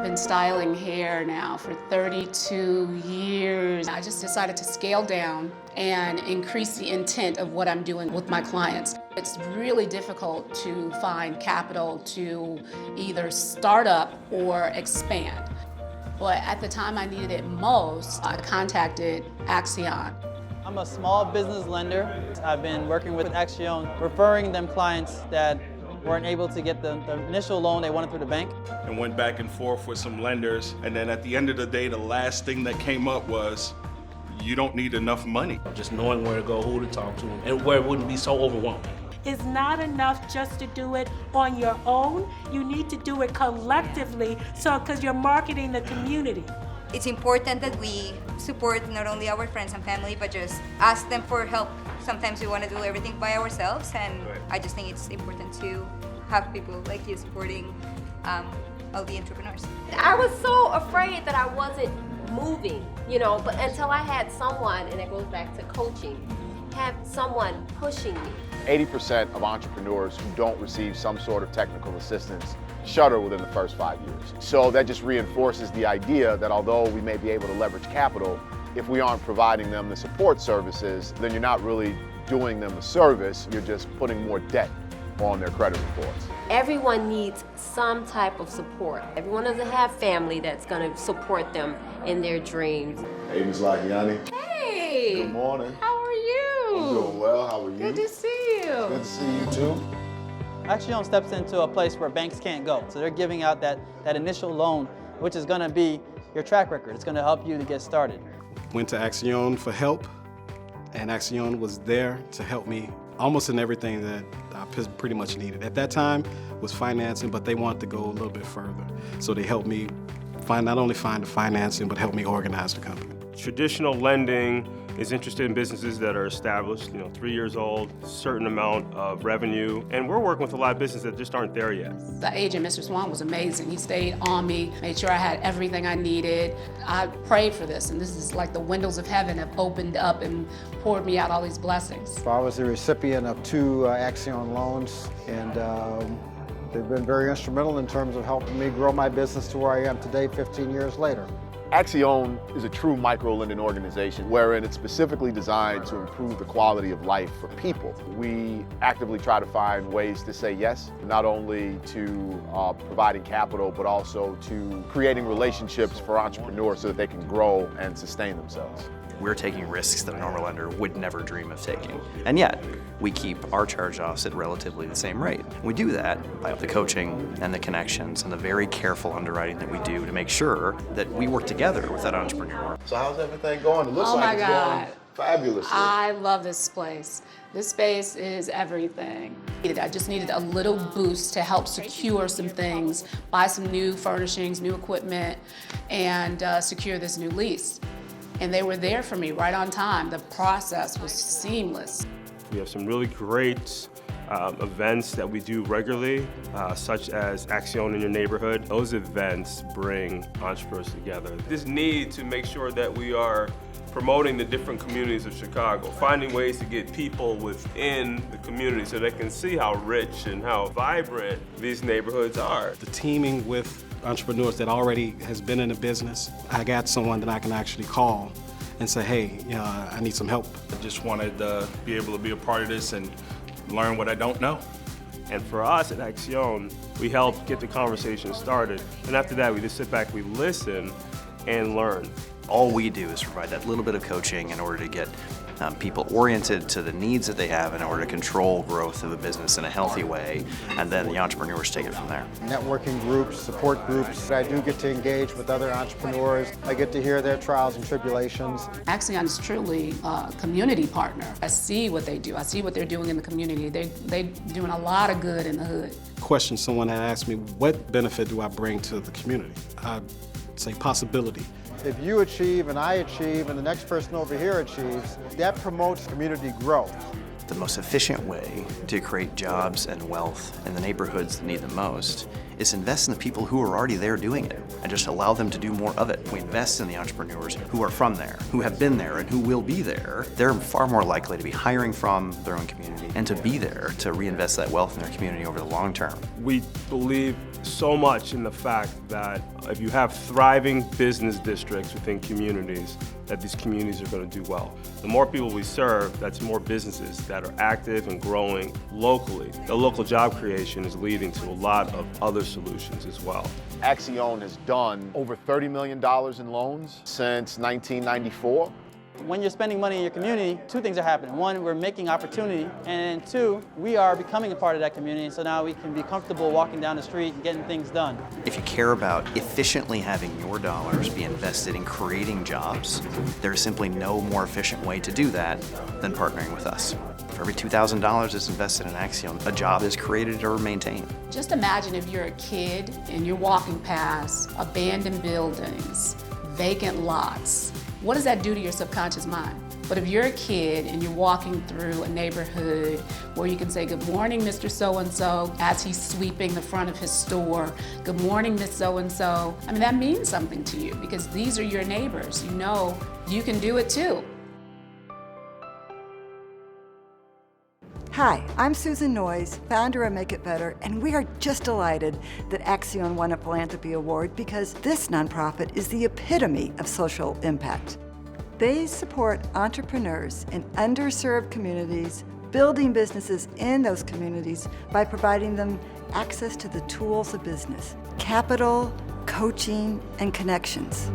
I've been styling hair now for 32 years. I just decided to scale down and increase the intent of what I'm doing with my clients. It's really difficult to find capital to either start up or expand. But at the time I needed it most, I contacted Accion. I'm a small business lender. I've been working with Accion, referring them clients that weren't able to get the initial loan they wanted through the bank. And went back and forth with some lenders. And then at the end of the day, the last thing that came up was, you don't need enough money. Just knowing where to go, who to talk to, and where it wouldn't be so overwhelming. It's not enough just to do it on your own. You need to do it collectively, because you're marketing the community. It's important that we support not only our friends and family, but just ask them for help. Sometimes we want to do everything by ourselves, and I just think it's important to have people like you supporting all the entrepreneurs. I was so afraid that I wasn't moving, but until I had someone, and it goes back to coaching, have someone pushing me. 80% of entrepreneurs who don't receive some sort of technical assistance shutter within the first 5 years. So that just reinforces the idea that although we may be able to leverage capital, if we aren't providing them the support services, then you're not really doing them a service, you're just putting more debt on their credit reports. Everyone needs some type of support. Everyone doesn't have family that's going to support them in their dreams. Hey, Ms. Lakiani. Hey! Good morning. How are you? I'm doing well. How are you? Good to see you. Good to see you too. Accion steps into a place where banks can't go. So they're giving out that initial loan, which is going to be your track record. It's going to help you to get started. Went to Accion for help, and Accion was there to help me almost in everything that I pretty much needed. At that time was financing, but they wanted to go a little bit further. So they helped me not only find the financing, but help me organize the company. Traditional lending is interested in businesses that are established, 3 years old, certain amount of revenue, and we're working with a lot of businesses that just aren't there yet. The agent, Mr. Swan, was amazing. He stayed on me, made sure I had everything I needed. I prayed for this, and this is like the windows of heaven have opened up and poured me out all these blessings. I was the recipient of 2 Accion loans, and they've been very instrumental in terms of helping me grow my business to where I am today, 15 years later. Accion is a true micro-lending organization wherein it's specifically designed to improve the quality of life for people. We actively try to find ways to say yes, not only to providing capital, but also to creating relationships for entrepreneurs so that they can grow and sustain themselves. We're taking risks that a normal lender would never dream of taking. And yet, we keep our charge-offs at relatively the same rate. We do that by the coaching and the connections and the very careful underwriting that we do to make sure that we work together with that entrepreneur. So how's everything going? It looks Oh like my it's God. going fabulously. I love this place. This space is everything. I just needed a little boost to help secure some things, buy some new furnishings, new equipment, and secure this new lease. And they were there for me right on time. The process was seamless. We have some really great events that we do regularly, such as Accion in your neighborhood. Those events bring entrepreneurs together. This need to make sure that we are promoting the different communities of Chicago, finding ways to get people within the community so they can see how rich and how vibrant these neighborhoods are. The teaming with entrepreneurs that already has been in the business, I got someone that I can actually call and say, hey, I need some help. I just wanted to be able to be a part of this and learn what I don't know. And for us at Accion, we help get the conversation started. And after that, we just sit back, we listen and learn. All we do is provide that little bit of coaching in order to get people oriented to the needs that they have in order to control growth of a business in a healthy way, and then the entrepreneurs take it from there. Networking groups, support groups. I do get to engage with other entrepreneurs. I get to hear their trials and tribulations. Accion is truly a community partner. I see what they do. I see what they're doing in the community. They're doing a lot of good in the hood. Question someone had asked me, what benefit do I bring to the community? I'd say possibility. If you achieve and I achieve and the next person over here achieves, that promotes community growth. The most efficient way to create jobs and wealth in the neighborhoods that need them most is invest in the people who are already there doing it and just allow them to do more of it. We invest in the entrepreneurs who are from there, who have been there and who will be there. They're far more likely to be hiring from their own community and to be there to reinvest that wealth in their community over the long term. We believe so much in the fact that if you have thriving business districts within communities, that these communities are going to do well. The more people we serve, that's more businesses that are active and growing locally. The local job creation is leading to a lot of other solutions as well. Accion has done over $30 million in loans since 1994. When you're spending money in your community, two things are happening. One, we're making opportunity, and two, we are becoming a part of that community, so now we can be comfortable walking down the street and getting things done. If you care about efficiently having your dollars be invested in creating jobs, there's simply no more efficient way to do that than partnering with us. For every $2,000 that's invested in Accion, a job is created or maintained. Just imagine if you're a kid and you're walking past abandoned buildings, vacant lots. What does that do to your subconscious mind? But if you're a kid and you're walking through a neighborhood where you can say, good morning, Mr. So-and-so, as he's sweeping the front of his store, good morning, Miss So-and-so. I mean, that means something to you because these are your neighbors. You know you can do it too. Hi, I'm Susan Noyes, founder of Make It Better, and we are just delighted that Accion won a Philanthropy Award because this nonprofit is the epitome of social impact. They support entrepreneurs in underserved communities, building businesses in those communities by providing them access to the tools of business, capital, coaching, and connections.